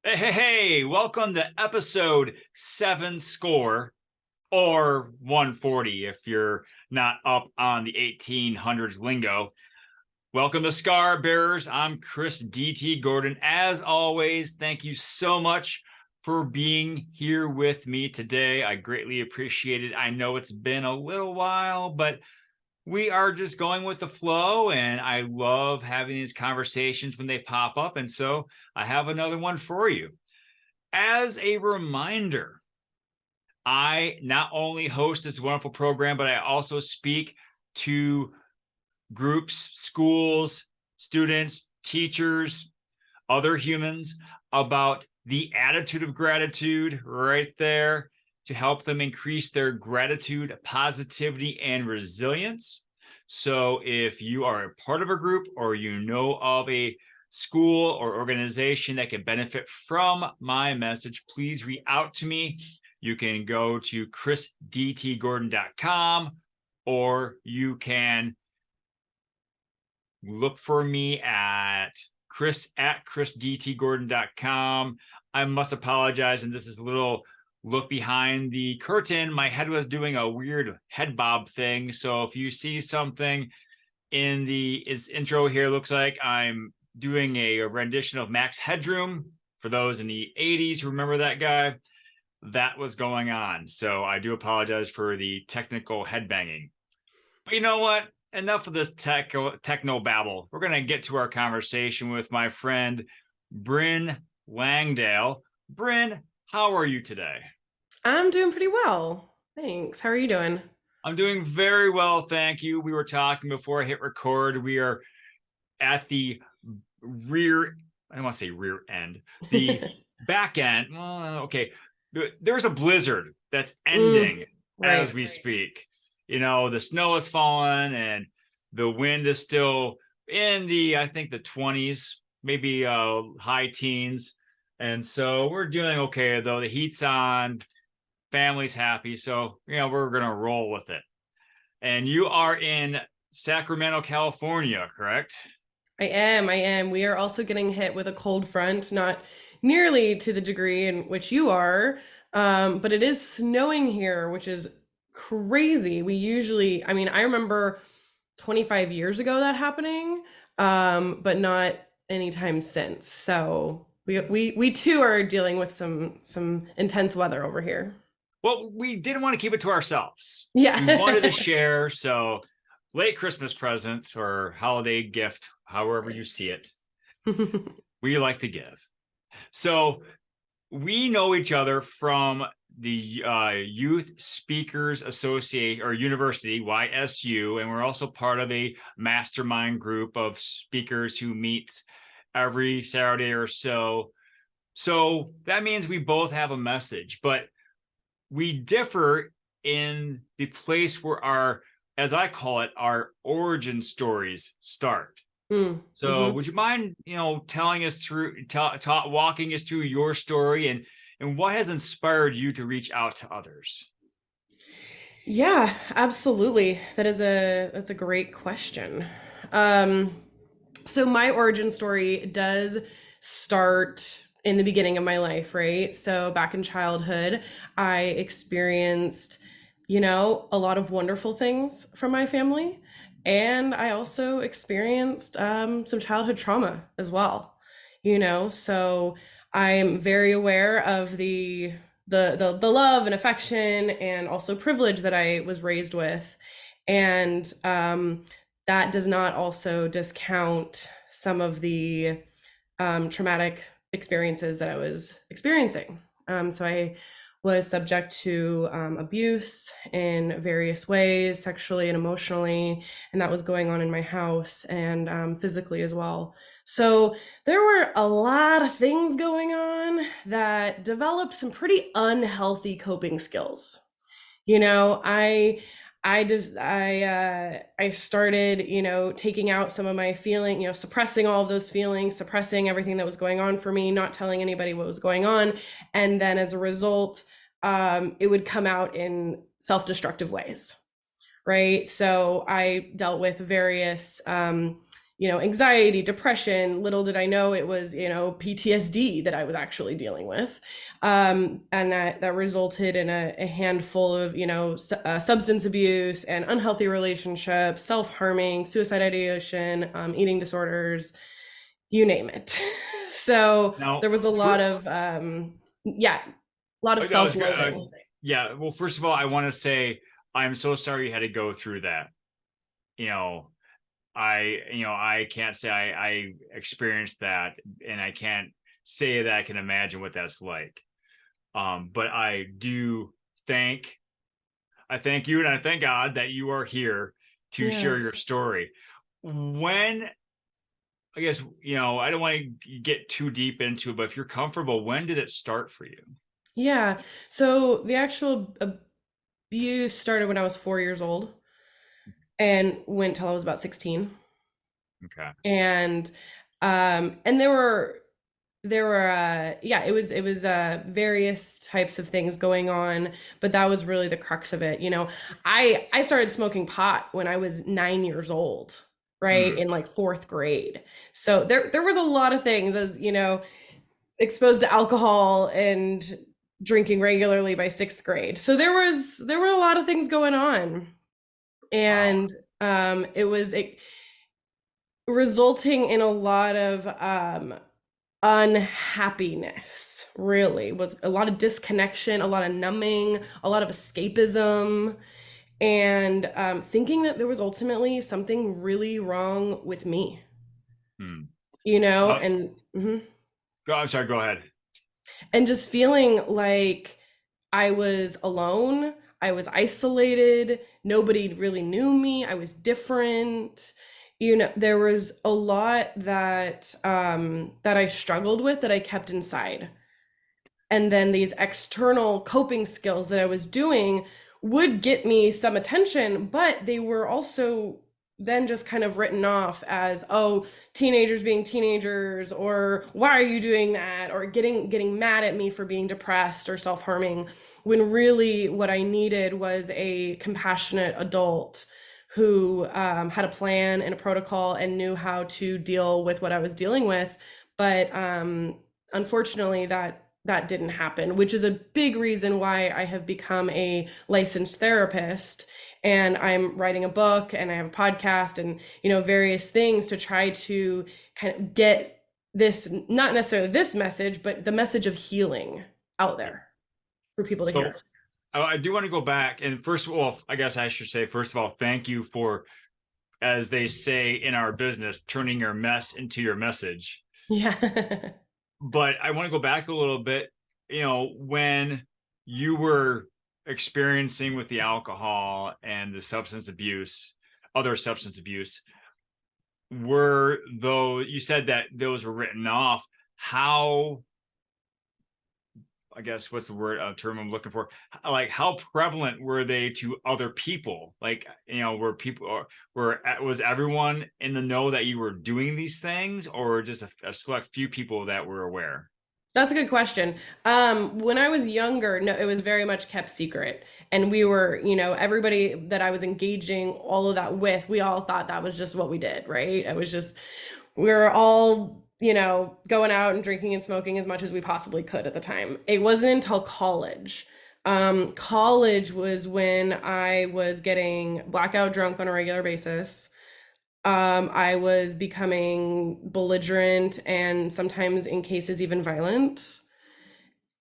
Hey, welcome to episode 7 score or 140 if you're not up on the 1800s lingo. Welcome to Scar Bearers. I'm Chris D.T. Gordon. As always, thank you so much for being here with me today. I greatly appreciate it. I know it's been a little while, but we are just going with the flow, and I love having these conversations when they pop up. And so I have another one for you. As a reminder, I not only host this wonderful program, but I also speak to groups, schools, students, teachers, other humans about the attitude of gratitude right there to help them increase their gratitude, positivity, and resilience. So if you are a part of a group or you know of a school or organization that can benefit from my message, please reach out to me. You can go to chrisdtgordon.com, or you can look for me at chris@chrisdtgordon.com. I must apologize, and this is a little look behind the curtain. My head was doing a weird head bob thing. So if you see something in its intro here, looks like I'm doing a rendition of Max Headroom. For those in the 80s who remember that guy, that was going on. So I do apologize for the technical headbanging. But you know what? Enough of this techno babble. We're going to get to our conversation with my friend, Brinn Langdale. Brinn, how are you today? I'm doing pretty well. Thanks. How are you doing? I'm doing very well, thank you. We were talking before I hit record. We are at the rear, I don't want to say rear end, the back end. Well, okay. There's a blizzard that's ending as Right. we speak. You know, the snow has fallen and the wind is still in I think the 20s, maybe high teens. And so we're doing okay, though. The heat's on, family's happy. So, we're going to roll with it. And you are in Sacramento, California, correct? I am. We are also getting hit with a cold front, not nearly to the degree in which you are, but it is snowing here, which is crazy. I remember 25 years ago that happening, but not anytime since. So we too are dealing with some intense weather over here. Well, we didn't want to keep it to ourselves. We wanted to Yeah. share. So, late Christmas present or holiday gift, however you see Nice. it, we like to give. So, we know each other from the Youth Speakers Association or University, YSU, and we're also part of a mastermind group of speakers who meets every Saturday or so. So that means we both have a message, but we differ in the place where as I call it, our origin stories start. So Mm-hmm. would you mind, telling us through, walking us through your story and what has inspired you to reach out to others? Yeah, absolutely. That's a great question. Um, so my origin story does start in the beginning of my life, right? So back in childhood, I experienced, a lot of wonderful things from my family, and I also experienced some childhood trauma as well. So I'm very aware of the love and affection and also privilege that I was raised with. And that does not also discount some of the traumatic experiences that I was experiencing. So I was subject to abuse in various ways, sexually and emotionally, and that was going on in my house and physically as well. So there were a lot of things going on that developed some pretty unhealthy coping skills. You know, I started, taking out some of my feeling, suppressing all of those feelings, suppressing everything that was going on for me, not telling anybody what was going on. And then as a result, it would come out in self-destructive ways, right? So I dealt with various, anxiety, depression. Little did I know it was, PTSD that I was actually dealing with. And that resulted in a handful of, substance abuse and unhealthy relationships, self-harming, suicide ideation, eating disorders, you name it. So Now, there was a lot of, yeah, a lot of I was self-loathing. yeah. Well, first of all, I want to say I'm so sorry you had to go through that. You know, I can't say I experienced that, and I can't say that I can imagine what that's like. But thank I thank you and I thank God that you are here to Yeah. share your story. When I guess, I don't want to get too deep into it, but if you're comfortable, when did it start for you? Yeah. So the actual abuse started when I was 4 years old and went till I was about 16. Okay. And there were yeah, it was various types of things going on, but that was really the crux of it. I started smoking pot when I was 9 years old, right? Mm. In like fourth grade. So there was a lot of things. As exposed to alcohol and drinking regularly by sixth grade. So there were a lot of things going on. Wow. And it resulting in a lot of unhappiness. Really was a lot of disconnection, a lot of numbing, a lot of escapism, and thinking that there was ultimately something really wrong with me. Mm. you know Uh, and mhm. I'm sorry, go ahead. And just feeling like I was alone, I was isolated, nobody really knew me, I was different. There was a lot that I struggled with, that I kept inside. And then these external coping skills that I was doing would get me some attention, but they were also then just kind of written off as, oh, teenagers being teenagers, or why are you doing that, or getting mad at me for being depressed or self-harming, when really what I needed was a compassionate adult who had a plan and a protocol and knew how to deal with what I was dealing with. But unfortunately, that didn't happen, which is a big reason why I have become a licensed therapist, and I'm writing a book and I have a podcast and various things to try to kind of get this, not necessarily this message, but the message of healing out Yeah. there for people to So hear. I do want to go back, and first of all, I guess I should say, first of all, thank you for, as they say in our business, turning your mess into your message. Yeah. But I want to go back a little bit. When you were experiencing with the alcohol and the other substance abuse, were though you said that those were written off, how, I guess, what's the word, term I'm looking for? Like, how prevalent were they to other people? Like, were people, or was everyone in the know that you were doing these things, or just a select few people that were aware? That's a good question. When I was younger, no, it was very much kept secret. And we were, everybody that I was engaging all of that with, we all thought that was just what we did, right? It was just, we were all, going out and drinking and smoking as much as we possibly could at the time. It wasn't until college. College was when I was getting blackout drunk on a regular basis. I was becoming belligerent and sometimes, in cases, even violent.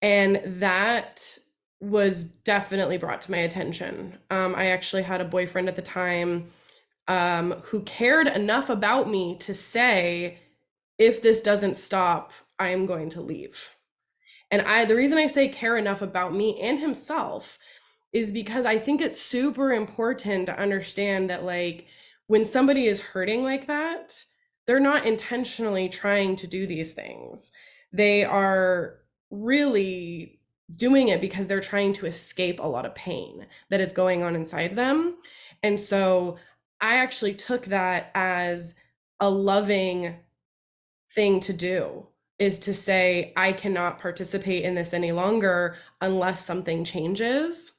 And that was definitely brought to my attention. I actually had a boyfriend at the time who cared enough about me to say, if this doesn't stop, I am going to leave. And the reason I say care enough about me and himself is because I think it's super important to understand that, like, when somebody is hurting like that, they're not intentionally trying to do these things. They are really doing it because they're trying to escape a lot of pain that is going on inside them. And so I actually took that as a loving thing to do, is to say, I cannot participate in this any longer unless something changes.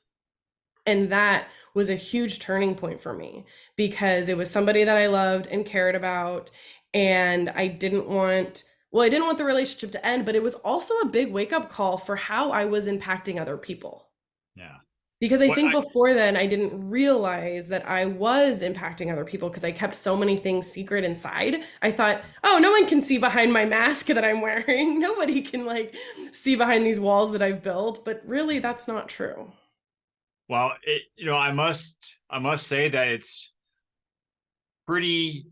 And that was a huge turning point for me because it was somebody that I loved and cared about. And I didn't want the relationship to end, but it was also a big wake up call for how I was impacting other people. Yeah. Because I What think I before then, I didn't realize that I was impacting other people because I kept so many things secret inside. I thought, oh, no one can see behind my mask that I'm wearing. Nobody can like see behind these walls that I've built. But really, that's not true. well, I must say that it's pretty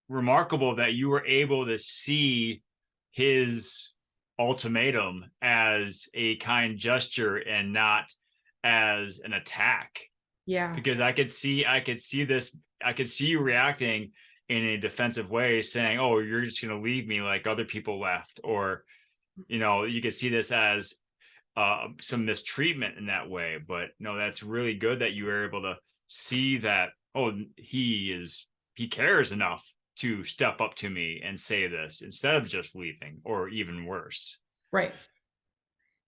remarkable that you were able to see his ultimatum as a kind gesture and not as an attack, Yeah. because I could see you reacting in a defensive way, saying, oh, you're just going to leave me like other people left, or you could see this as some mistreatment in that way. But no, that's really good that you were able to see that, oh, he cares enough to step up to me and say this instead of just leaving, or even worse. Right.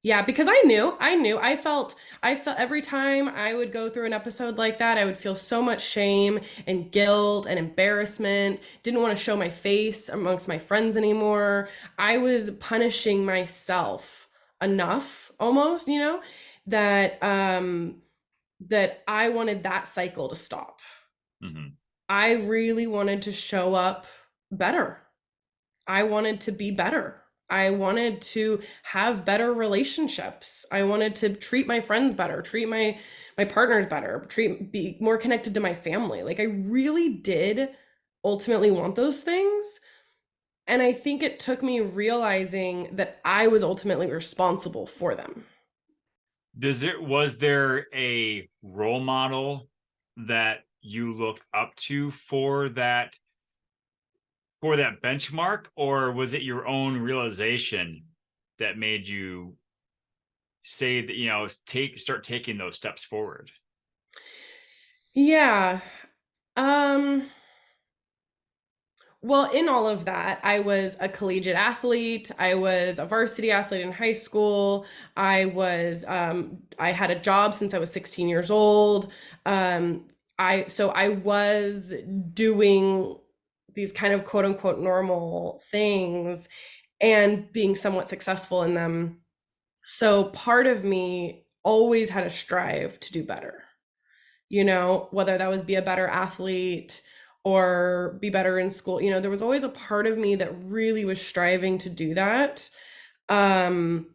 Yeah, because I felt every time I would go through an episode like that, I would feel so much shame and guilt and embarrassment. Didn't want to show my face amongst my friends anymore. I was punishing myself enough almost, that that I wanted that cycle to stop. Hmm. I really wanted to show up better. I wanted to be better. I wanted to have better relationships. I wanted to treat my friends better, treat my partners better, be more connected to my family. Like I really did ultimately want those things. And I think it took me realizing that I was ultimately responsible for them. Was there a role model that you looked up to for that benchmark, or was it your own realization that made you say that, start taking those steps forward? Yeah. Um Well, in all of that, I was a collegiate athlete. I was a varsity athlete in high school. I had a job since I was 16 years old. I was doing these kind of quote unquote normal things and being somewhat successful in them. So part of me always had a strive to do better, whether that was be a better athlete or be better in school. There was always a part of me that really was striving to do that. Um,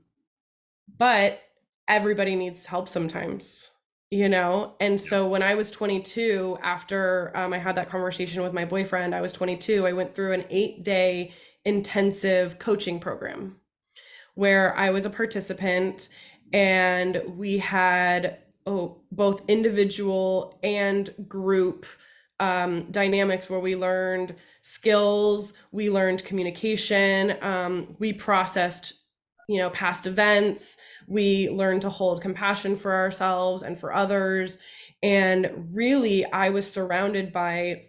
but everybody needs help sometimes. And Yeah. so when I was 22, after I had that conversation with my boyfriend, I was 22, I went through an 8-day intensive coaching program where I was a participant and we had both individual and group dynamics where we learned skills, we learned communication, we processed, past events, we learned to hold compassion for ourselves and for others. And really, I was surrounded by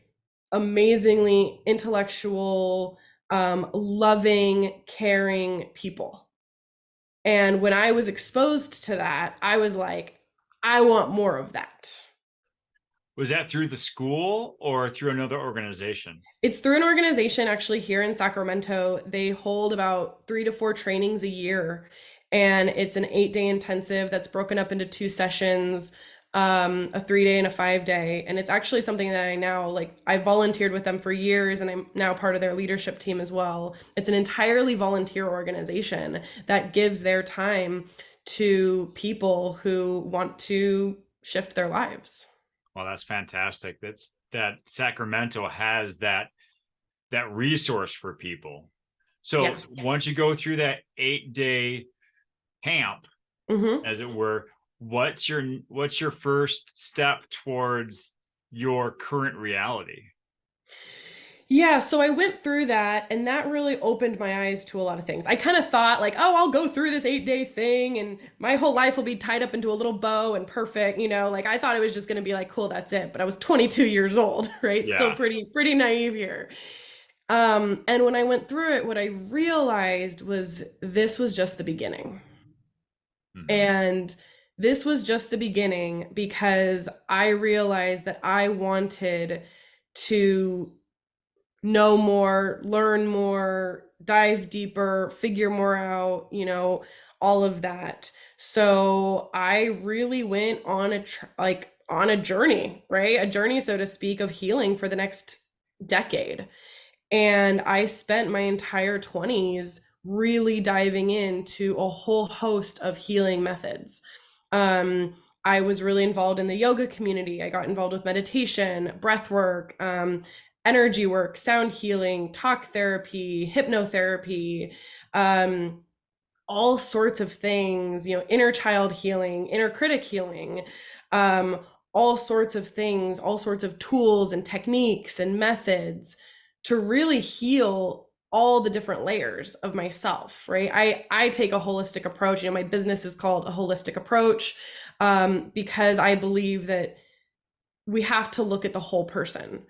amazingly intellectual, loving, caring people. And when I was exposed to that, I was like, I want more of that. Was that through the school or through another organization? It's through an organization actually here in Sacramento. They hold about 3 to 4 trainings a year, and it's an 8-day intensive that's broken up into 2 sessions, a 3-day and a 5-day. And it's actually something that I volunteered with them for years, and I'm now part of their leadership team as well. It's an entirely volunteer organization that gives their time to people who want to shift their lives. Well, that's fantastic. That Sacramento has that resource for people. So Yeah. once you go through that 8-day camp, Hmm. as it were, what's your first step towards your current reality? Yeah, so I went through that, and that really opened my eyes to a lot of things. I kind of thought, like, oh, I'll go through this 8-day thing, and my whole life will be tied up into a little bow and perfect, like I thought it was just going to be like, cool, that's it. But I was 22 years old, right? Still Yeah. pretty naive here. And when I went through it, what I realized was this was just the beginning. Hmm. And this was just the beginning because I realized that I wanted to know more, learn more, dive deeper, figure more out, all of that. So I really went on on a journey, right? A journey, so to speak, of healing for the next decade. And I spent my entire 20s really diving into a whole host of healing methods. Um, I was really involved in the yoga community. I got involved with meditation, breath work, energy work, sound healing, talk therapy, hypnotherapy, um, all sorts of things, inner child healing, inner critic healing, um, all sorts of things, all sorts of tools and techniques and methods to really heal all the different layers of myself, right? I take a holistic approach. My business is called a holistic approach, because I believe that we have to look at the whole person.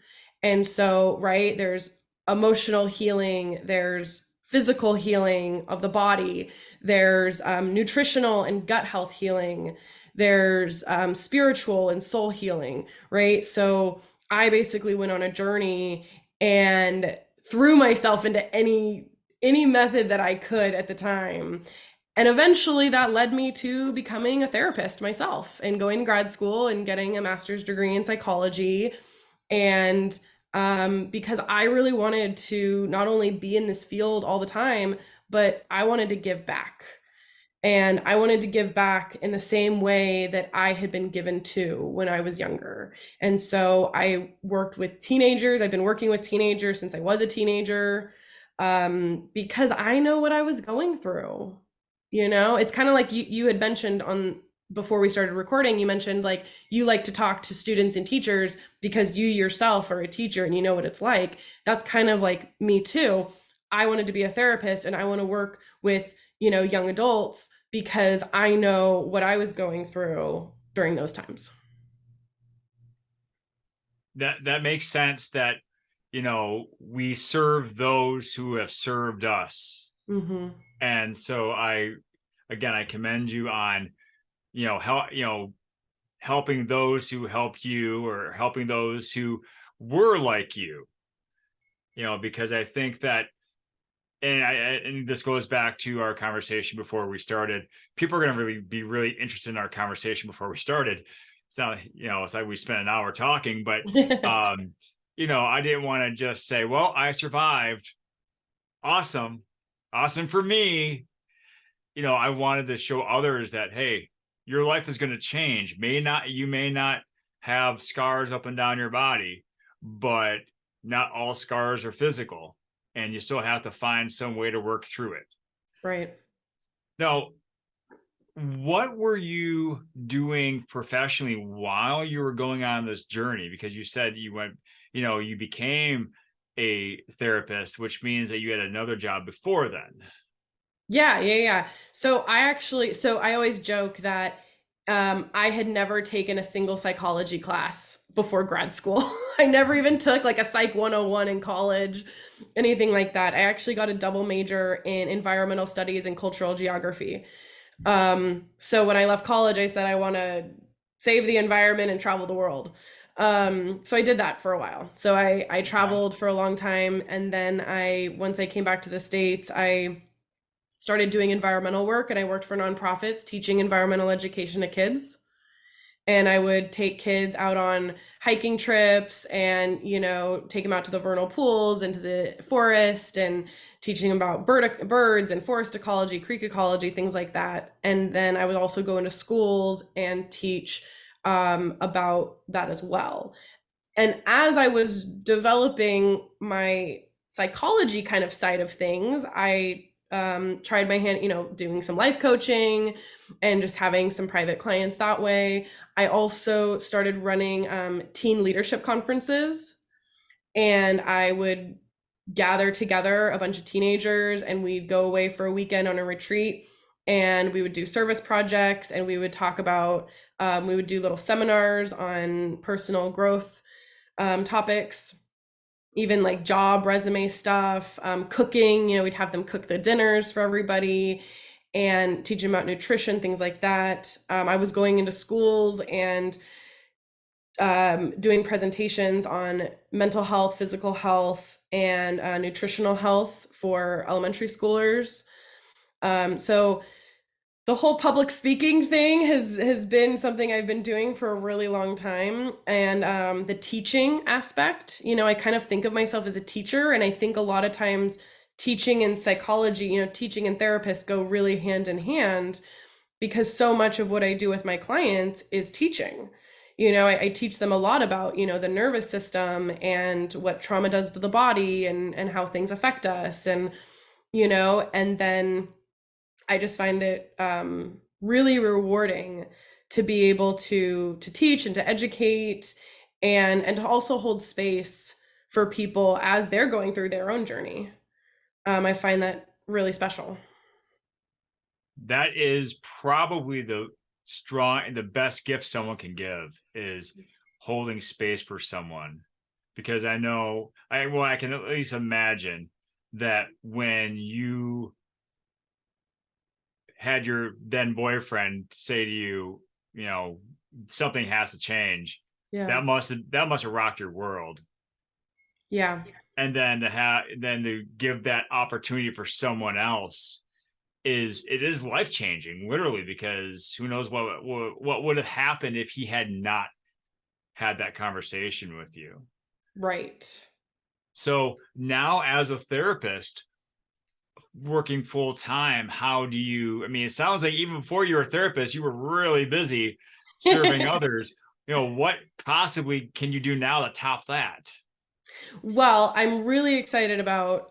And so, right, there's emotional healing, there's physical healing of the body, there's nutritional and gut health healing, there's spiritual and soul healing, right? So I basically went on a journey and threw myself into any method that I could at the time. And eventually that led me to becoming a therapist myself and going to grad school and getting a master's degree in psychology. And because I really wanted to not only be in this field all the time, but I wanted to give back. And I wanted to give back in the same way that I had been given to when I was younger. And so I worked with teenagers. I've been working with teenagers since I was a teenager, because I know what I was going through. It's kind of like you had mentioned on before we started recording, you mentioned like you like to talk to students and teachers because you yourself are a teacher and you know what it's like. That's kind of like me too. I wanted to be a therapist and I want to work with, young adults because I know what I was going through during those times. That makes sense that, we serve those who have served us. Mm-hmm. And so I commend you on, helping those who helped you or helping those who were like you, because I think that, and this goes back to our conversation before we started. People are going to be really interested in our conversation before we started. It's not, it's like we spent an hour talking, but, I didn't want to just say, well, I survived. Awesome. Awesome for me. I wanted to show others that, hey, your life is going to change. You may not have scars up and down your body, but not all scars are physical, and you still have to find some way to work through it. Right. Now, what were you doing professionally while you were going on this journey? Because you said you went, you became a therapist, which means that you had another job before then. Yeah. So I always joke that I had never taken a single psychology class before grad school. I never even took like a Psych 101 in college, anything like that. I actually got a double major in environmental studies and cultural geography. So when I left college, I said I want to save the environment and travel the world. So I did that for a while. So I traveled for a long time, and then once I came back to the States, I started doing environmental work, and I worked for nonprofits teaching environmental education to kids. And I would take kids out on hiking trips and, take them out to the vernal pools and to the forest and teaching them about birds and forest ecology, creek ecology, things like that. And then I would also go into schools and teach about that as well. And as I was developing my psychology kind of side of things, I tried my hand, doing some life coaching and just having some private clients that way. I also started running teen leadership conferences, and I would gather together a bunch of teenagers and we'd go away for a weekend on a retreat, and we would do service projects, and we would talk about, we would do little seminars on personal growth topics, even like job resume stuff, cooking, we'd have them cook the dinners for everybody. and teaching about nutrition, things like that. I was going into schools and doing presentations on mental health, physical health, and nutritional health for elementary schoolers. So the whole public speaking thing has been something I've been doing for a really long time, and the teaching aspect. I kind of think of myself as a teacher, and I think a lot of times teaching and psychology, teaching and therapists go really hand in hand because so much of what I do with my clients is teaching. I teach them a lot about the nervous system and what trauma does to the body and how things affect us, and then I just find it really rewarding to be able to teach and to educate and to also hold space for people as they're going through their own journey. I find that really special. That is probably the best gift someone can give is holding space for someone. Because I know I can at least imagine that when you had your then boyfriend say to you, something has to change, Yeah. that must have rocked your world. Yeah. And then to give that opportunity for someone else is life changing, literally, because who knows what would have happened if he had not had that conversation with you. Right. So now, as a therapist working full time, how do you? I mean, it sounds like even before you were a therapist, you were really busy serving others. What possibly can you do now to top that? Well, I'm really excited about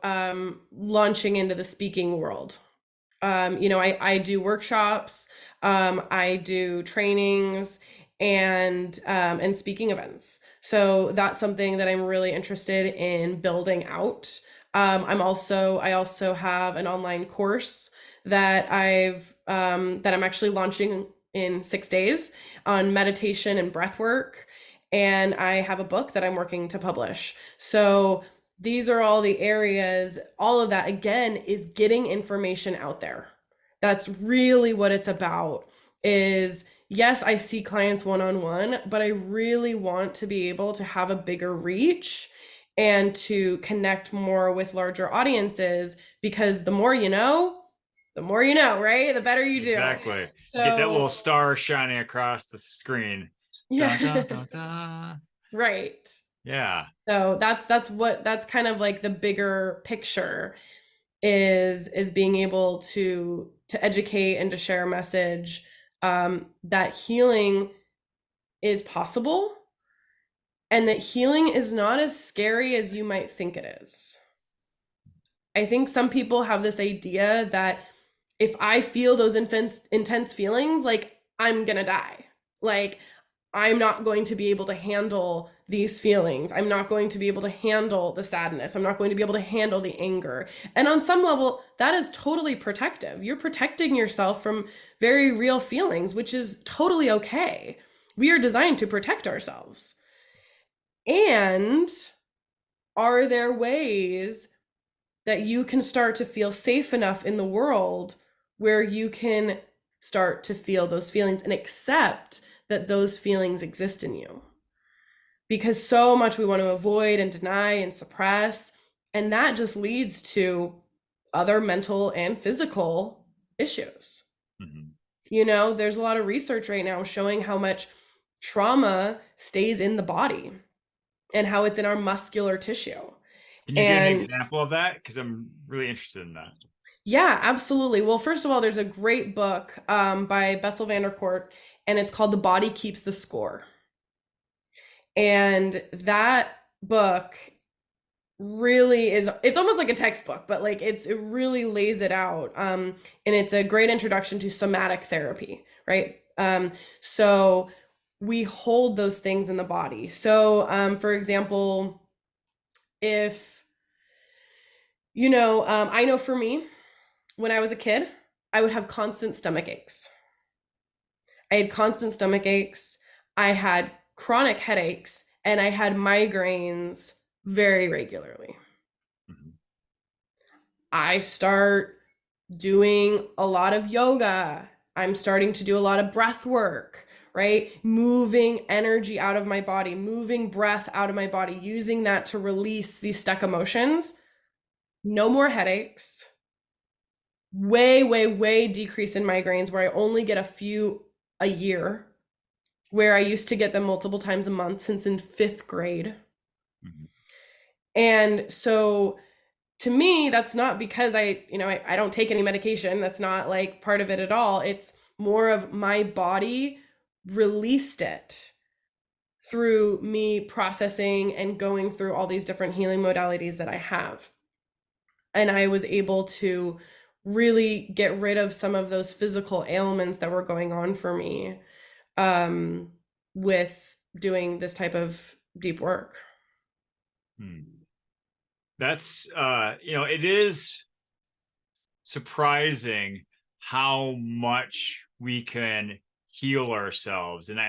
launching into the speaking world. I do workshops, I do trainings and speaking events. So that's something that I'm really interested in building out. I also have an online course that I'm actually launching in 6 days on meditation and breath work. And I have a book that I'm working to publish. So these are all the areas. All of that again is getting information out there. That's really what it's about. Is yes, I see clients one-on-one, but I really want to be able to have a bigger reach and to connect more with larger audiences, because the more you know, right? The better you do. Exactly. Get that little So star shining across the screen. Dun, dun, yeah. dun, dun. Right. Yeah. So that's kind of like the bigger picture, is being able to educate and to share a message that healing is possible and that healing is not as scary as you might think it is. I think some people have this idea that if I feel those intense feelings, like I'm gonna die. Like I'm not going to be able to handle these feelings. I'm not going to be able to handle the sadness. I'm not going to be able to handle the anger. And on some level, that is totally protective. You're protecting yourself from very real feelings, which is totally okay. We are designed to protect ourselves. And are there ways that you can start to feel safe enough in the world where you can start to feel those feelings and accept that those feelings exist in you? Because so much we want to avoid and deny and suppress, and that just leads to other mental and physical issues. Mhm. There's a lot of research right now showing how much trauma stays in the body and how it's in our muscular tissue. Can you give an And example of that? Because I'm really interested in that. yeah, absolutely. Well, first of all, there's a great book by Bessel van der Kolk, and it's called The Body Keeps the Score. And that book really it's almost like a textbook, but like it really lays it out. And it's a great introduction to somatic therapy, right? So we hold those things in the body. So for example, if I know for me, when I was a kid, I would have constant stomach aches. I had constant stomach aches. I had chronic headaches, and I had migraines very regularly. Mhm. I start doing a lot of yoga. I'm starting to do a lot of breath work, right? Moving energy out of my body, moving breath out of my body, using that to release these stuck emotions. No more headaches. Way, way, way decrease in migraines where I only get a few a year, where I used to get them multiple times a month since in 5th grade. Mhm. And so to me, that's not because I don't take any medication. That's not like part of it at all. It's more of my body released it through me processing and going through all these different healing modalities that I have. And I was able to really get rid of some of those physical ailments that were going on for me um, with doing this type of deep work. Hmm. That's it is surprising how much we can heal ourselves. And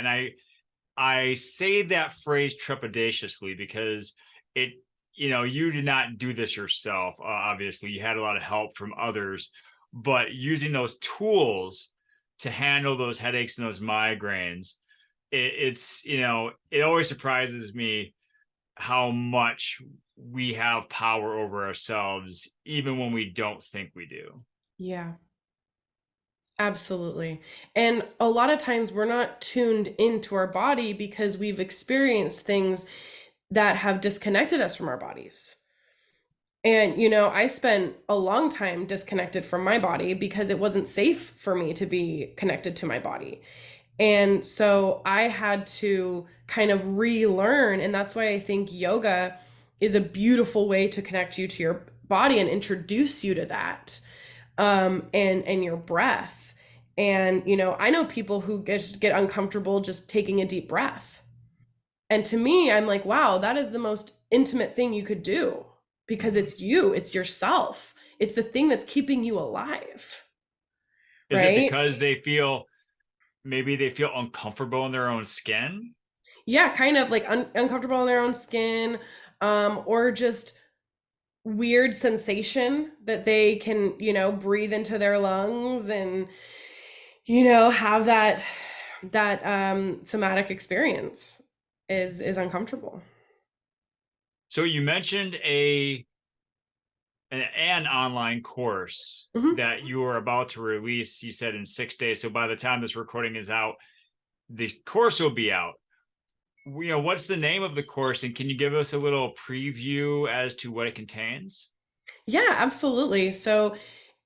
I say that phrase trepidatiously because it, you did not do this yourself. Obviously, you had a lot of help from others, but using those tools to handle those headaches and those migraines, it always surprises me how much we have power over ourselves, even when we don't think we do. Yeah. Absolutely. And a lot of times we're not tuned into our body because we've experienced things that have disconnected us from our bodies. And, I spent a long time disconnected from my body because it wasn't safe for me to be connected to my body. And so I had to kind of relearn. And that's why I think yoga is a beautiful way to connect you to your body and introduce you to that and your breath. And I know people who just get uncomfortable just taking a deep breath. And to me, I'm like, wow, that is the most intimate thing you could do because Mhm. it's you, it's yourself. It's the thing that's keeping you alive, Is it right? because maybe they feel uncomfortable in their own skin? Yeah, kind of like uncomfortable in their own skin, or just weird sensation that they can, breathe into their lungs and, have that somatic experience is uncomfortable. So you mentioned an online course Mhm. that you are about to release, you said in 6 days. So by the time this recording is out, the course will be out. What's the name of the course, and can you give us a little preview as to what it contains? Yeah, absolutely. So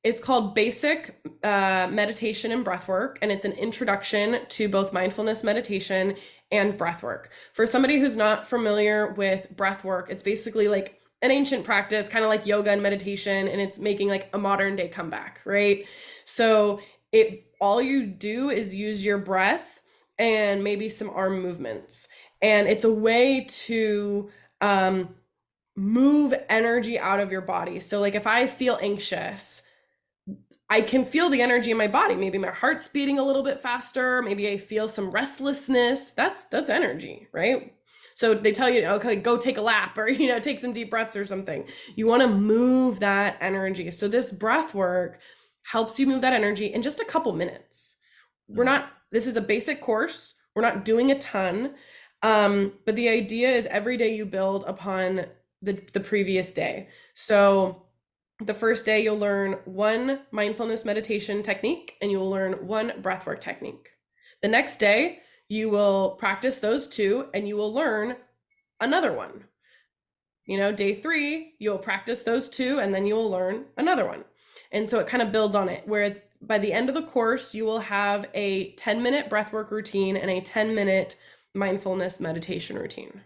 it's called Basic Meditation and Breathwork, and it's an introduction to both mindfulness meditation and breathwork. For somebody who's not familiar with breathwork, it's basically like an ancient practice, kind of like yoga and meditation, and it's making like a modern day comeback, right? So it all you do is use your breath and maybe some arm movements, and it's a way to move energy out of your body. So like if I feel anxious, I can feel the energy in my body. Maybe my heart's beating a little bit faster. Maybe I feel some restlessness. That's energy, right? So they tell you, okay, go take a lap or take some deep breaths or something. You want to move that energy. So this breath work helps you move that energy in just a couple minutes. Mhm. This is a basic course. We're not doing a ton. But the idea is every day you build upon the previous day. So the first day, you'll learn one mindfulness meditation technique and you will learn one breathwork technique. The next day, you will practice those two and you will learn another one. Day 3, you'll practice those two and then you will learn another one. And so it kind of builds on it, where by the end of the course, you will have a 10-minute breathwork routine and a 10-minute mindfulness meditation routine.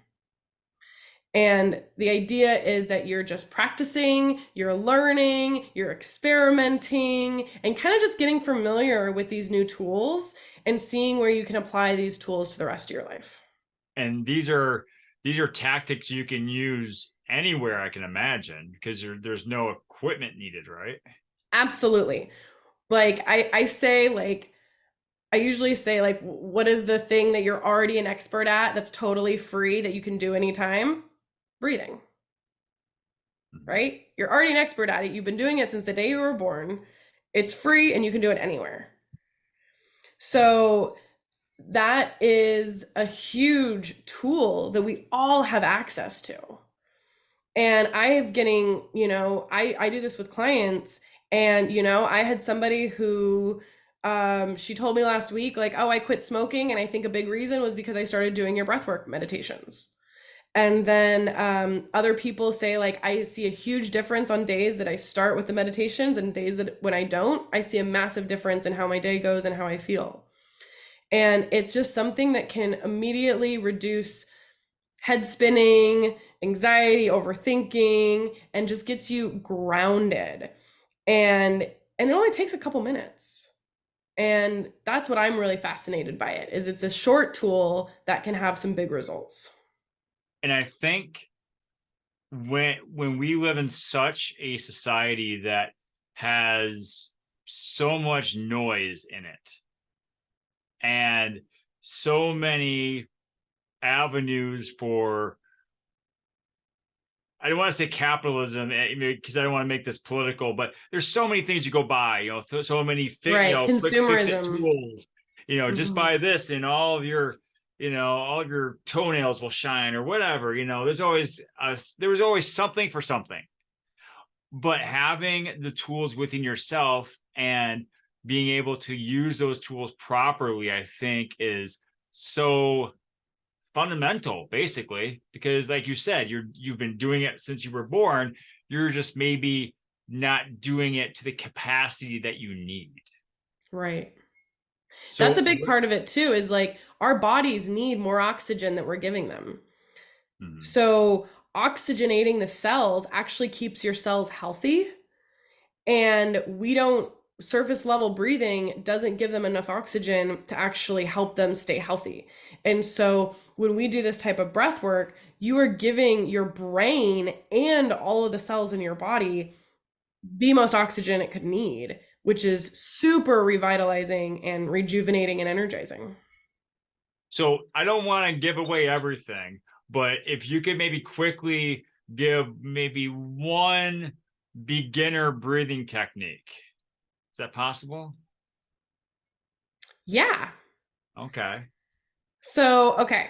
And the idea is that you're just practicing, you're learning, you're experimenting, and kind of just getting familiar with these new tools and seeing where you can apply these tools to the rest of your life. And these are tactics you can use anywhere, I can imagine, because there's no equipment needed, right? Absolutely. Like I say, like I usually say, like, what is the thing that you're already an expert at that's totally free that you can do anytime? Breathing, Mhm. right? You're already an expert at it. You've been doing it since the day you were born. It's free and you can do it anywhere. So that is a huge tool that we all have access to. And I have getting, I do this with clients, and I had somebody who she told me last week, like, oh, I quit smoking, and I think a big reason was because I started doing your breathwork meditations. And then other people say, like, I see a huge difference on days that I start with the meditations and days that when I don't, I see a massive difference in how my day goes and how I feel. And it's just something that can immediately reduce head spinning, anxiety, overthinking, and just gets you grounded. And it only takes a couple minutes. And that's what I'm really fascinated by it, is it's a short tool that can have some big results. And I think when we live in such a society that has so much noise in it and so many avenues for, I don't want to say capitalism because I don't want to make this political, but there's so many things you go buy, so many Right, quick fix it consumerism. tools, just buy this and all of your toenails will shine or whatever. There was always something for something. But having the tools within yourself and being able to use those tools properly, I think, is so fundamental, basically, because like you said, you've been doing it since you were born. You're just maybe not doing it to the capacity that you need. Right. So That's a big part of it too, is like our bodies need more oxygen that we're giving them. So oxygenating the cells actually keeps your cells healthy. And surface level breathing doesn't give them enough oxygen to actually help them stay healthy. And so when we do this type of breath work, you are giving your brain and all of the cells in your body the most oxygen it could need, which is super revitalizing and rejuvenating and energizing. So I don't want to give away everything, but if you could maybe quickly give maybe one beginner breathing technique. Is that possible? Yeah. Okay. So, okay.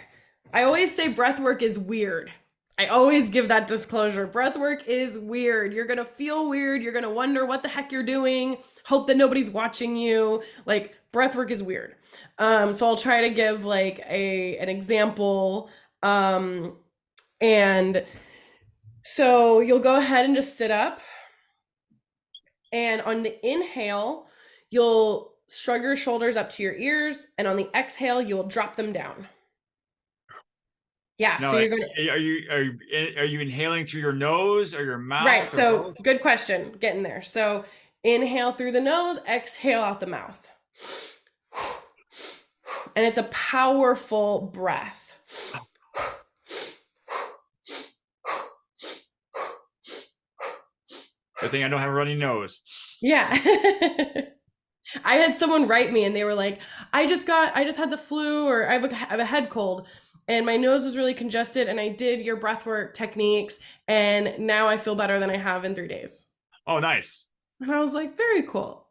I always say breath work is weird. I always give that disclosure. Breath work is weird. You're going to feel weird. You're going to wonder what the heck you're doing. Hope that nobody's watching you. Like, breath work is weird. So I'll try to give like an example. And so you'll go ahead and just sit up. And on the inhale, you'll shrug your shoulders up to your ears. And on the exhale, you'll drop them down. Yeah, Now, so you're going to... are you inhaling through your nose or your mouth? Right, or so both? good question, getting there. So inhale through the nose, exhale out the mouth. And it's a powerful breath. Good thing I don't have a runny nose. Yeah. I had someone write me and they were like, I just had the flu, or I have a head cold and my nose is really congested and I did your breathwork techniques and now I feel better than I have in 3 days. Oh, nice. And I was like, very cool.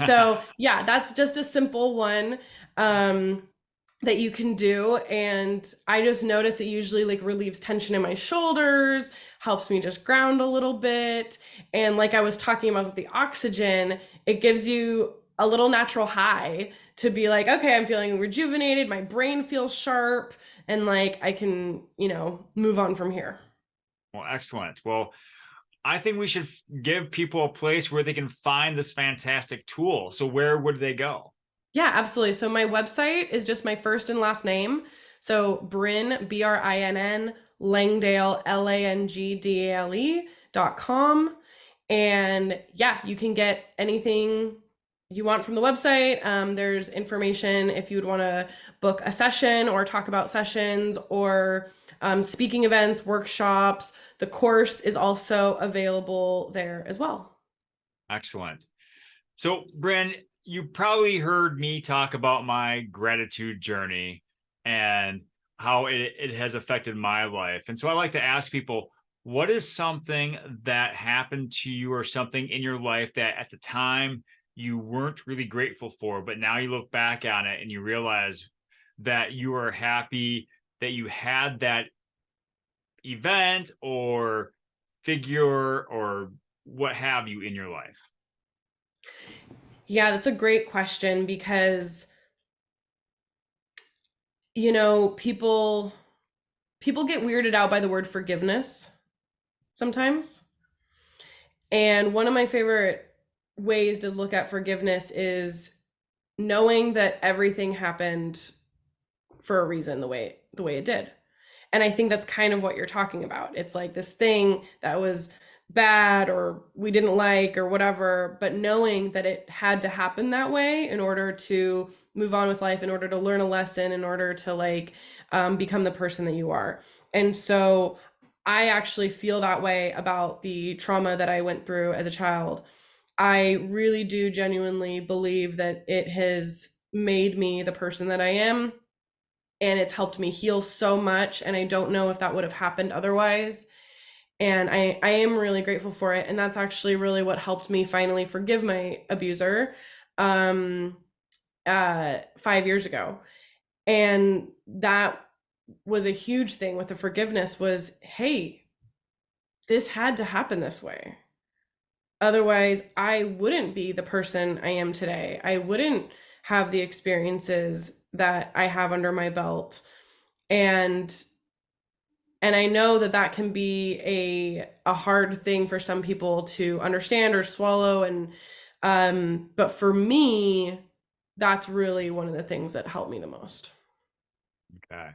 So yeah, that's just a simple one that you can do. And I just notice it usually like relieves tension in my shoulders, helps me just ground a little bit. And like I was talking about with the oxygen, it gives you a little natural high to be like, okay, I'm feeling rejuvenated. My brain feels sharp and like I can, move on from here. Well, excellent. Well, I think we should give people a place where they can find this fantastic tool. So where would they go? Yeah, absolutely. So my website is just my first and last name. So Brinn, Brinn, Langdale, Langdale.com. And yeah, you can get anything you want from the website. There's information if you would want to book a session or talk about sessions or speaking events, workshops. The course is also available there as well. Excellent. So, Brinn, you probably heard me talk about my gratitude journey and how it has affected my life. And so I like to ask people, what is something that happened to you or something in your life that at the time you weren't really grateful for, but now you look back on it and you realize that you are happy that you had that event or figure or what have you in your life? Yeah, that's a great question because, people get weirded out by the word forgiveness sometimes. And one of my favorite ways to look at forgiveness is knowing that everything happened for a reason the way it did. And I think that's kind of what you're talking about. It's like this thing that was bad or we didn't like or whatever, but knowing that it had to happen that way in order to move on with life, in order to learn a lesson, in order to become the person that you are. And so I actually feel that way about the trauma that I went through as a child. I really do genuinely believe that it has made me the person that I am, and it's helped me heal so much, and I don't know if that would have happened otherwise. And I am really grateful for it, and that's actually really what helped me finally forgive my abuser 5 years ago. And that was a huge thing with the forgiveness was, hey, this had to happen this way. Otherwise, I wouldn't be the person I am today. I wouldn't have the experiences that I have under my belt. And I know that that can be a hard thing for some people to understand or swallow, and but for me, that's really one of the things that helped me the most. Okay.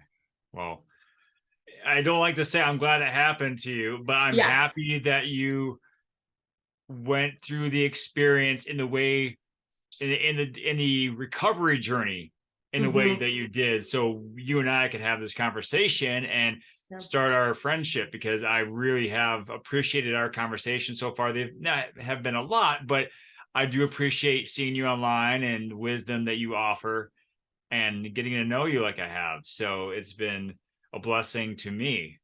Well, I don't like to say I'm glad it happened to you, but I'm Yeah. happy that you went through the experience in the way in the recovery journey in the way Hmm. that you did, so you and I could have this conversation and Yeah. start our friendship, because I really have appreciated our conversation so far. They've not have been a lot, but I do appreciate seeing you online and the wisdom that you offer and getting to know you like I have. So it's been a blessing to me.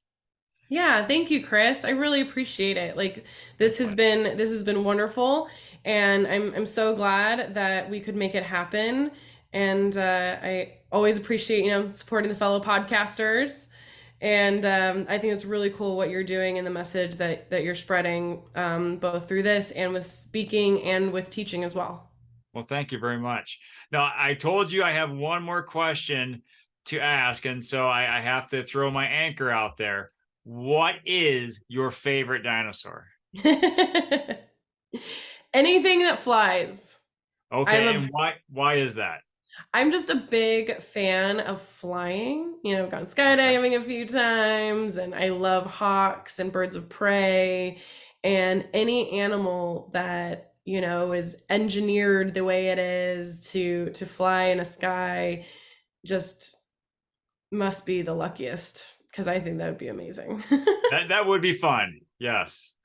Yeah, thank you, Chris. I really appreciate it. Like My this has pleasure. been wonderful, and I'm so glad that we could make it happen. And I always appreciate supporting the fellow podcasters. And I think it's really cool what you're doing and the message that you're spreading, both through this and with speaking and with teaching as well. Well, thank you very much. Now, I told you I have one more question to ask, and so I have to throw my anchor out there. What is your favorite dinosaur? Anything that flies. I'm Okay, a and why is that? I'm just a big fan of flying. I've gone Okay. skydiving a few times, and I love hawks and birds of prey and any animal that, is engineered the way it is to fly in a sky just must be the luckiest, because I think that would be amazing. That would be fun. Yes.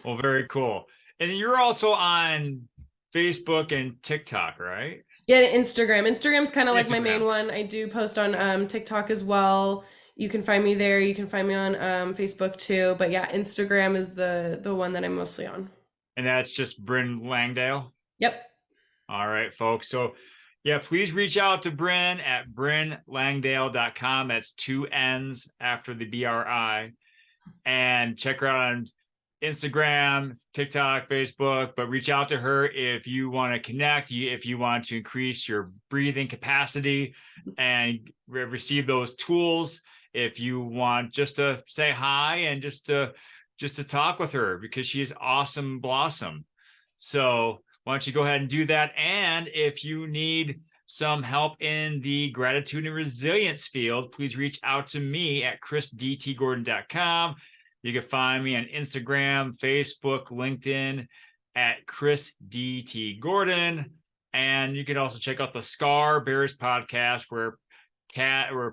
Well, very cool. And you're also on Facebook and TikTok, right? Yeah, Instagram. Instagram's kind of like my main Instagram. one. I do post on TikTok as well. You can find me there. You can find me on Facebook too. But yeah, Instagram is the one that I'm mostly on. And that's just Brinn Langdale. Yep. All right, folks. So, yeah, please reach out to Brinn at brinnlangdale.com. That's two N's after the BRI. And check her out on Instagram, TikTok, Facebook. But reach out to her if you want to connect, if you want to increase your breathing capacity and receive those tools. If you want just to say hi and just to talk with her, because she's awesome blossom. So why don't you go ahead and do that? And if you need some help in the gratitude and resilience field, please reach out to me at chrisdtgordon.com. You can find me on Instagram, Facebook, LinkedIn at Chris DT Gordon. And you can also check out the Scar Bears podcast, where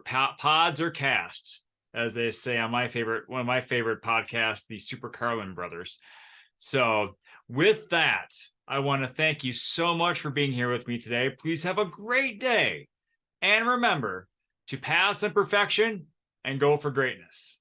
pods are cast, as they say on one of my favorite podcasts, the Super Carlin Brothers. So with that, I want to thank you so much for being here with me today. Please have a great day. And remember to pass imperfection and go for greatness.